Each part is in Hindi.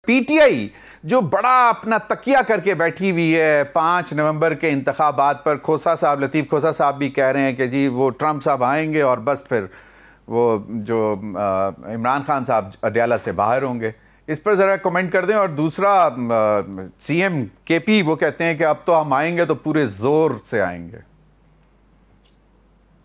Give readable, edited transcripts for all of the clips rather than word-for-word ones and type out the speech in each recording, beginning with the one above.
पीटीआई जो बड़ा अपना तकिया करके बैठी हुई है 5 नवंबर के इंतखाबात पर, खोसा साहब, लतीफ़ खोसा साहब भी कह रहे हैं कि जी वो ट्रंप साहब आएंगे और बस फिर वो जो इमरान खान साहब अडयाला से बाहर होंगे। इस पर ज़रा कमेंट कर दें। और दूसरा, सीएम केपी वो कहते हैं कि अब तो हम आएंगे तो पूरे जोर से आएंगे।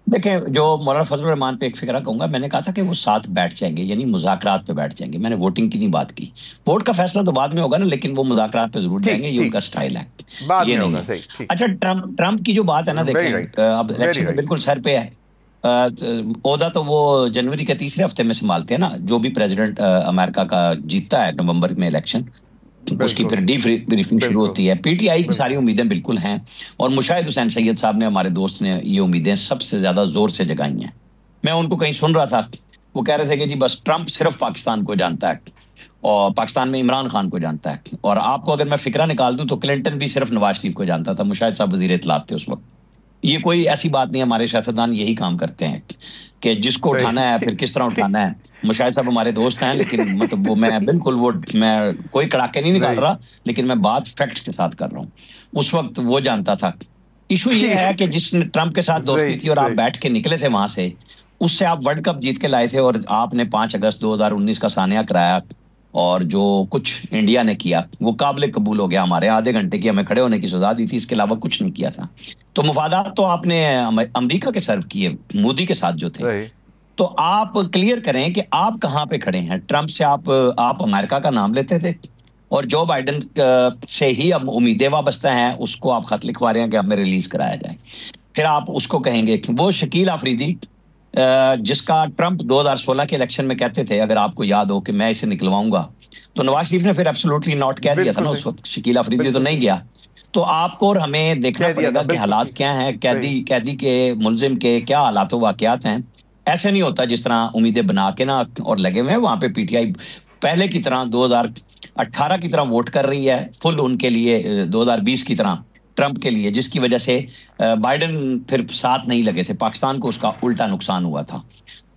देखें, जो मौलाना फजल रहमान पे एक फिक्रा कहूंगा, मैंने कहा था कि वो साथ बैठ जाएंगे, यानी मुज़ाकरात पे बैठ जाएंगे। मैंने वोटिंग की नहीं बात की, वोट का फैसला तो बाद में होगा ना, लेकिन वो मुज़ाकरात पे जरूर जाएंगे, ये उनका स्टाइल है, बाद ये में नहीं होगा। है। अच्छा, ट्रंप की जो बात है ना, देखें अब इलेक्शन तो बिल्कुल सर पे है। ओहदा तो वो जनवरी के तीसरे हफ्ते में संभालते हैं ना, जो भी प्रेसिडेंट अमेरिका का जीतता है नवंबर में इलेक्शन, उसकी फिर ब्रीफिंग शुरू होती है। पीटीआई की सारी उम्मीदें बिल्कुल हैं, और मुशाहिद हुसैन सैयद साहब ने, हमारे दोस्त ने, ये उम्मीदें सबसे ज्यादा जोर से जगाई हैं। मैं उनको कहीं सुन रहा था, वो कह रहे थे कि जी बस ट्रंप सिर्फ पाकिस्तान को जानता है और पाकिस्तान में इमरान खान को जानता है। और आपको अगर मैं फिक्रा निकाल दूं तो क्लिंटन भी सिर्फ नवाज शरीफ को जानता था, मुशाहिद साहब वजीर इत्तलात थे उस वक्त। ये कोई ऐसी बात नहीं है, हमारे सियासतदान यही काम करते हैं कि जिसको उठाना है फिर किस तरह उठाना है। मुशाहिद साहब हमारे दोस्त हैं, लेकिन मतलब वो मैं बिल्कुल वो मैं कोई कड़ाके नहीं निकाल रहा, लेकिन मैं बात फैक्ट्स के साथ कर रहा हूँ। उस वक्त वो जानता था। इशू ये है कि जिसने ट्रंप के साथ दोस्ती थी और आप बैठ के निकले थे वहां से, उससे आप वर्ल्ड कप जीत के लाए थे, और आपने 5 अगस्त 2019 का सानिया कराया, और जो कुछ इंडिया ने किया वो काबिल कबूल हो गया। हमारे आधे घंटे की हमें खड़े होने की सजा दी थी, इसके अलावा कुछ नहीं किया था। तो मुफादात तो आपने अमेरिका के सर्व किए, मोदी के साथ जो थे। तो आप क्लियर करें कि आप कहां पे खड़े हैं। ट्रंप से आप अमेरिका का नाम लेते थे, और जो बाइडेन से ही अब उम्मीदें वाबस्ता हैं, उसको आप खत लिखवा रहे हैं कि हमें रिलीज कराया जाए। फिर आप उसको कहेंगे वो शकील आफरीदी जिसका ट्रंप 2016 के इलेक्शन में कहते थे, अगर आपको याद हो, कि मैं इसे निकलवाऊंगा, तो नवाज शरीफ ने फिर एब्सोल्युटली नॉट कह दिया था ना उस वक्त। शकील आफरीदी तो नहीं गया। तो आपको और हमें देखना पड़ेगा कि हालात क्या हैं, कैदी के, मुलजिम के क्या हालात वाकयात हैं। ऐसे नहीं होता जिस तरह उम्मीदें बना के ना और लगे हुए हैं। वहां पे पीटीआई पहले की तरह 2018 की तरह वोट कर रही है, फुल उनके लिए, 2020 की तरह ट्रंप के लिए, जिसकी वजह से बाइडेन फिर साथ नहीं लगे थे, पाकिस्तान को उसका उल्टा नुकसान हुआ था।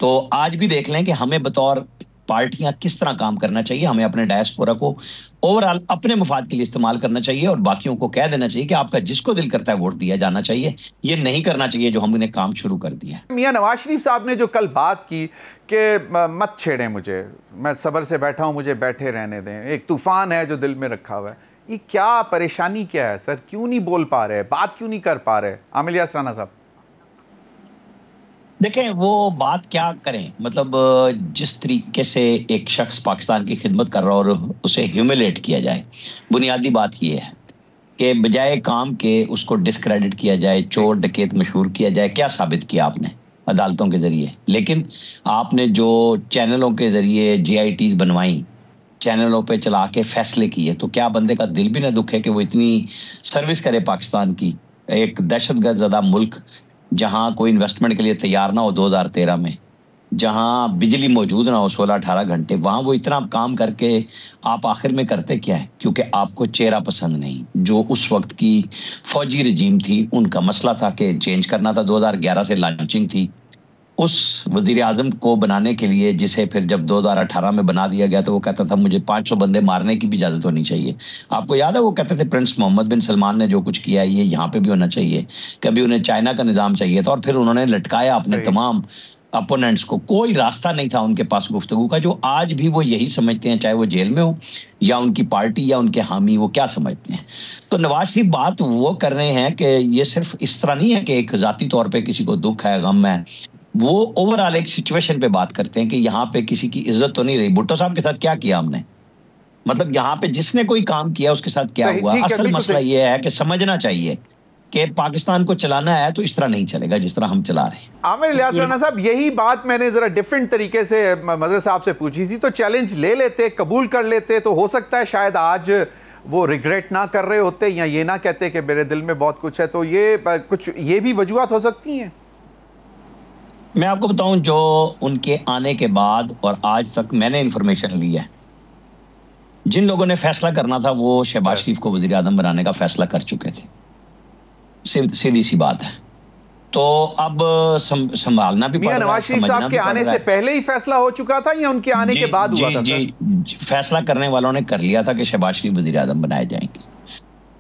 तो आज भी देख लें कि हमें बतौर पार्टियां किस तरह काम करना चाहिए। हमें अपने डायस्पोरा को ओवरऑल अपने मुफाद के लिए इस्तेमाल करना चाहिए, और बाकियों को कह देना चाहिए कि आपका जिसको दिल करता है वोट दिया जाना चाहिए। ये नहीं करना चाहिए जो हमने काम शुरू कर दिया। मियां नवाज शरीफ साहब ने जो कल बात की कि मत छेड़ें मुझे, मैं सब्र से बैठा हूं, मुझे बैठे रहने दें, एक तूफान है जो दिल में रखा हुआ है, ये क्या परेशानी क्या है सर? क्यों नहीं बोल पा रहे, बात क्यों नहीं कर पा रहे? आमिर इलियास राना साहब देखें, वो बात क्या करें, मतलब जिस तरीके से एक शख्स पाकिस्तान की खिदमत कर रहा है और उसे ह्यूमिलेट किया जाए, बुनियादी बात ये है कि बजाय काम के उसको डिस्क्रेडिट किया जाए, चोर डकैत मशहूर किया जाए। क्या साबित किया आपने? अदालतों के जरिए। लेकिन आपने जो चैनलों के जरिए GITs बनवाई, चैनलों पे चला के फैसले किए, तो क्या बंदे का दिल भी ना दुखे कि वो इतनी सर्विस करे पाकिस्तान की, एक दहशतगर्द ज़दा मुल्क जहां कोई इन्वेस्टमेंट के लिए तैयार ना हो 2013 में, जहां बिजली मौजूद ना हो 16-18 घंटे, वहां वो इतना काम करके आप आखिर में करते क्या है? क्योंकि आपको चेहरा पसंद नहीं। जो उस वक्त की फौजी रजीम थी, उनका मसला था कि चेंज करना था। 2011 से लॉन्चिंग थी उस वजीर आजम को बनाने के लिए, जिसे फिर जब 2018 में बना दिया गया तो वो कहता था मुझे 500 बंदे मारने की भी इजाजत होनी चाहिए। आपको याद है वो कहते थे प्रिंस मोहम्मद बिन सलमान ने जो कुछ किया ये यहाँ पे भी होना चाहिए। कभी उन्हें चाइना का निजाम चाहिए था, और फिर उन्होंने लटकाया अपने तमाम अपोनेंट्स को। कोई रास्ता नहीं था उनके पास गुफ्तगू का, जो आज भी वो यही समझते हैं, चाहे वो जेल में हो या उनकी पार्टी या उनके हामी, वो क्या समझते हैं। तो नवाज शरीफ बात वो कर रहे हैं कि ये सिर्फ इस तरह नहीं है कि एक जाती तौर पे किसी को दुख है, गम है। वो ओवरऑल एक सिचुएशन पे बात करते हैं कि यहाँ पे किसी की इज्जत तो नहीं रही। भुट्टो साहब के साथ क्या किया हमने, मतलब यहाँ पे जिसने कोई काम किया उसके साथ क्या हुआ। असल मसला ये है कि समझना चाहिए कि पाकिस्तान को चलाना है तो इस तरह नहीं चलेगा जिस तरह हम चला रहे हैं। आमिर इलियास राना साहब, यही बात मैंने जरा डिफरेंट तरीके से मदर साहब से पूछी थी, तो चैलेंज ले लेते, कबूल कर लेते, तो हो सकता है शायद आज वो रिग्रेट ना कर रहे होते, या ये ना कहते कि मेरे दिल में बहुत कुछ है। तो ये भी वजूहत हो सकती हैं। मैं आपको बताऊं, जो उनके आने के बाद और आज तक मैंने इंफॉर्मेशन ली है, जिन लोगों ने फैसला करना था वो शहबाज शरीफ को वजीर आजम बनाने का फैसला कर चुके थे। सीधी सी बात है। तो अब संभालना भी पड़ रहा है। नवाज शरीफ साहब के आने से पहले ही फैसला हो चुका था या उनके आने के बाद हुआ था? जी, फैसला करने वालों ने कर लिया था कि शहबाज शरीफ वजीर आजम बनाए जाएंगे।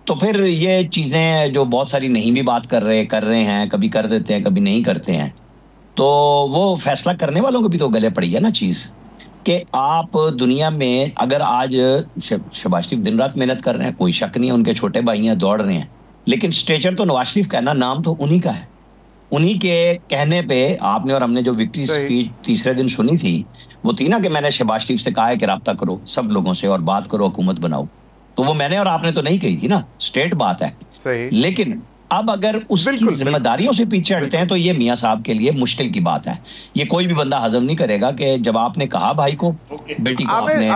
तो फिर ये चीजें जो बहुत सारी नहीं भी बात कर रहे हैं, कभी कर देते हैं कभी नहीं करते हैं, तो वो फैसला करने वालों को भी तो गले पड़ी है ना चीज कि आप दुनिया में अगर आज शहबाज शरीफ दिन रात मेहनत कर रहे हैं, कोई शक नहीं है, उनके छोटे भाई हैं, दौड़ रहे हैं, लेकिन स्टेचर तो नवाज शरीफ का है ना, नाम तो उन्हीं का है। उन्हीं के कहने पे आपने और हमने जो विक्ट्री स्पीच तीसरे दिन सुनी थी, वो थी ना कि मैंने शहबाज शरीफ से कहा है कि राब्ता करो सब लोगों से और बात करो, हुकूमत बनाओ। तो वो मैंने और आपने तो नहीं कही थी ना, स्टेट बात है। सही। लेकिन अब अगर उसकी जिम्मेदारियों से पीछे हटते हैं तो ये मियां साहब के लिए मुश्किल की बात है। ये कोई भी बंदा हजम नहीं करेगा कि जब आपने कहा भाई को, बेटी को आपने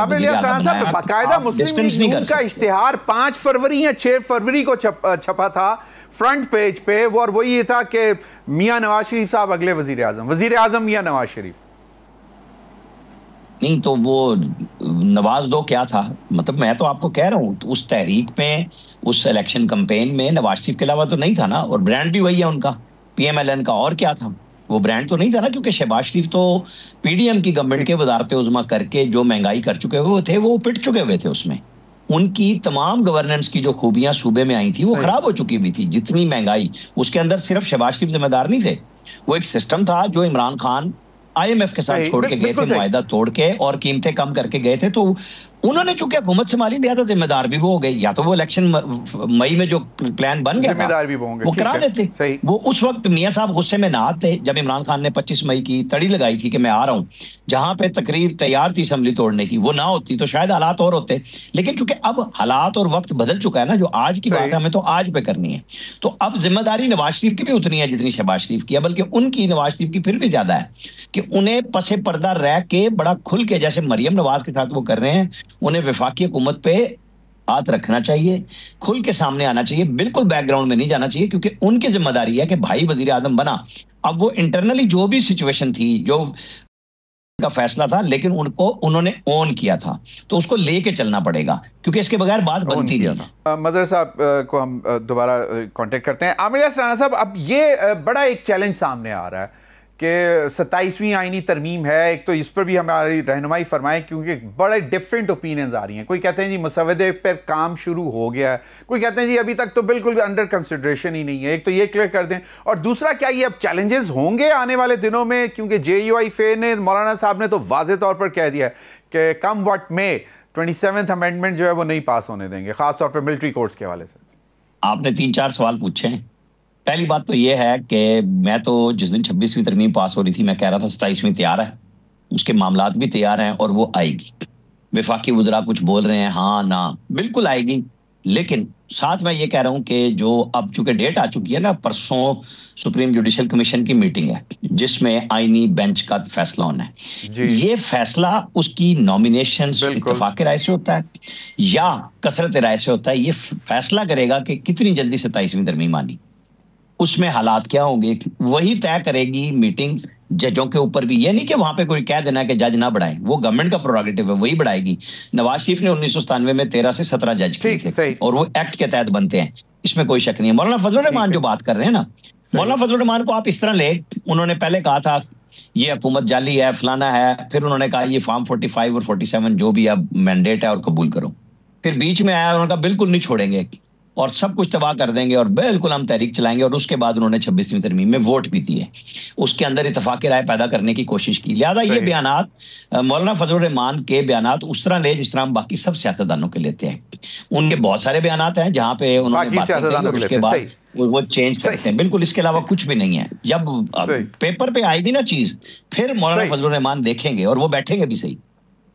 बाकायदा मुस्लिम लीग का इश्तिहार 5 फरवरी या 6 फरवरी को छपा था फ्रंट पेज पे, वो और वो ये था कि मियां नवाज शरीफ साहब अगले वजीर आजम मियां नवाज शरीफ। नहीं तो वो नवाज दो क्या था, मतलब मैं तो आपको कह रहा हूँ तो उस तहरीक में, उस इलेक्शन कैंपेन में नवाज शरीफ के अलावा तो नहीं था ना, और ब्रांड भी वही है उनका PMLN का, और क्या था, वो ब्रांड तो नहीं था ना, क्योंकि शहबाज शरीफ तो PDM की गवर्नमेंट के वजारत उज़्मा करके जो महंगाई कर चुके हुए थे वो पिट चुके हुए थे। उसमें उनकी तमाम गवर्नेंस की जो खूबियां सूबे में आई थी वो खराब हो चुकी हुई थी। जितनी महंगाई, उसके अंदर सिर्फ शहबाज शरीफ जिम्मेदार नहीं थे, वो एक सिस्टम था जो इमरान खान IMF के साथ छोड़ के गए थे, मुआहदा तोड़ के और कीमतें कम करके गए थे। तो उन्होंने चूंकि हुकूमत संभाली लिया था, जिम्मेदार भी वो हो गए। या तो वो इलेक्शन मई में जो प्लान बन गया था वो करा देते। वो उस वक्त मियां साहब गुस्से में ना आते जब इमरान खान ने 25 मई की तड़ी लगाई थी कि मैं आ रहा हूं, जहां पे तकरीर तैयार थी असेंबली तोड़ने की, वो ना होती तो शायद हालात और होते। लेकिन चूंकि अब हालात और वक्त बदल चुका है ना, जो आज की बात है हमें तो आज पे करनी है, तो अब जिम्मेदारी नवाज शरीफ की भी उतनी है जितनी शहबाज शरीफ की है, बल्कि उनकी नवाज शरीफ की फिर भी ज्यादा है कि उन्हें पसे पर्दा रह के बड़ा खुल के, जैसे मरियम नवाज के साथ वो कर रहे हैं, उन्हें वफाकी हुकूमत पे हाथ रखना चाहिए, खुल के सामने आना चाहिए, बिल्कुल बैकग्राउंड में नहीं जाना चाहिए, क्योंकि उनकी जिम्मेदारी है कि भाई वजीर आजम बना। अब वो इंटरनली जो भी सिचुएशन थी, जो का फैसला था, लेकिन उन्होंने ओन किया था, तो उसको लेके चलना पड़ेगा, क्योंकि इसके बगैर बात बनती नहीं। मजहर साहब को हम दोबारा कांटेक्ट करते हैं। आमिर राना साहब, अब ये बड़ा एक चैलेंज सामने आ रहा है कि 27वीं आईनी तरमीम है, एक तो इस पर भी हमारी रहनुमाई फरमाएं, क्योंकि बड़े डिफरेंट ओपिनियंस आ रही हैं। कोई कहते हैं जी मुसवदे पर काम शुरू हो गया है, कोई कहते हैं जी अभी तक तो बिल्कुल अंडर कंसिडरेशन ही नहीं है। एक तो ये क्लियर कर दें, और दूसरा क्या ये अब चैलेंजेस होंगे आने वाले दिनों में, क्योंकि JUI ने, मौलाना साहब ने तो वाज़ेह तौर पर कह दिया है कि come what may 27th amendment जो है वो नहीं पास होने देंगे, खासतौर पर मिलिट्री कोर्ट्स के हवाले से। आपने 3-4 सवाल पूछे हैं। पहली बात तो यह है कि मैं तो जिस दिन 26वीं तरमीम पास हो रही थी, मैं कह रहा था 27वीं तैयार है, उसके मामलात भी तैयार हैं और वो आएगी। वफाकी वज़रा कुछ बोल रहे हैं हाँ ना, बिल्कुल आएगी। लेकिन साथ में ये कह रहा हूं कि जो अब चूंकि डेट आ चुकी है ना, परसों सुप्रीम जुडिशल कमीशन की मीटिंग है जिसमें आईनी बेंच का फैसला होना है। ये फैसला उसकी नॉमिनेशन इत्तेफाक राय से होता है या कसरत राय से होता है, ये फैसला करेगा कि कितनी जल्दी 27वीं तरमीम आनी, उसमें हालात क्या होंगे, वही तय करेगी मीटिंग। जजों के ऊपर भी ये नहीं कि वहां पे कोई कह देना कि जज ना बढ़ाएं, वो गवर्नमेंट का प्रोरोगेटिव है, वही बढ़ाएगी। नवाज शरीफ ने 1997 में 13 से 17 जज किए थे और वो एक्ट के तहत बनते हैं, इसमें कोई शक नहीं है। मौलाना फजलुर रहमान जो बात कर रहे हैं ना, मौलाना फजलुर रहमान को आप इस तरह ले, उन्होंने पहले कहा था ये हुकूमत जाली है, फलाना है, फिर उन्होंने कहा ये फॉर्म 45 और 47 जो भी अब मैंडेट है और कबूल करो, फिर बीच में आया, उन्होंने कहा बिल्कुल नहीं छोड़ेंगे और सब कुछ तबाह कर देंगे और बिल्कुल हम तहरीक चलाएंगे, और उसके बाद उन्होंने 26वीं तरमीम में वोट भी दिए, उसके अंदर इत्तेफाक राय पैदा करने की कोशिश की। लिहाजा ये बयानात, मौलाना फजलुर रहमान के बयानात उस तरह ले जिस तरह हम बाकी सब सियासतदानों के लेते हैं। उनके बहुत सारे बयानात हैं जहां पे उन्होंने बातें की और उसके बाद वो चेंज करते हैं, बिल्कुल इसके अलावा कुछ भी नहीं है। जब पेपर पे आएगी ना चीज, फिर मौलाना फजलुर रहमान देखेंगे और वो बैठेंगे भी सही।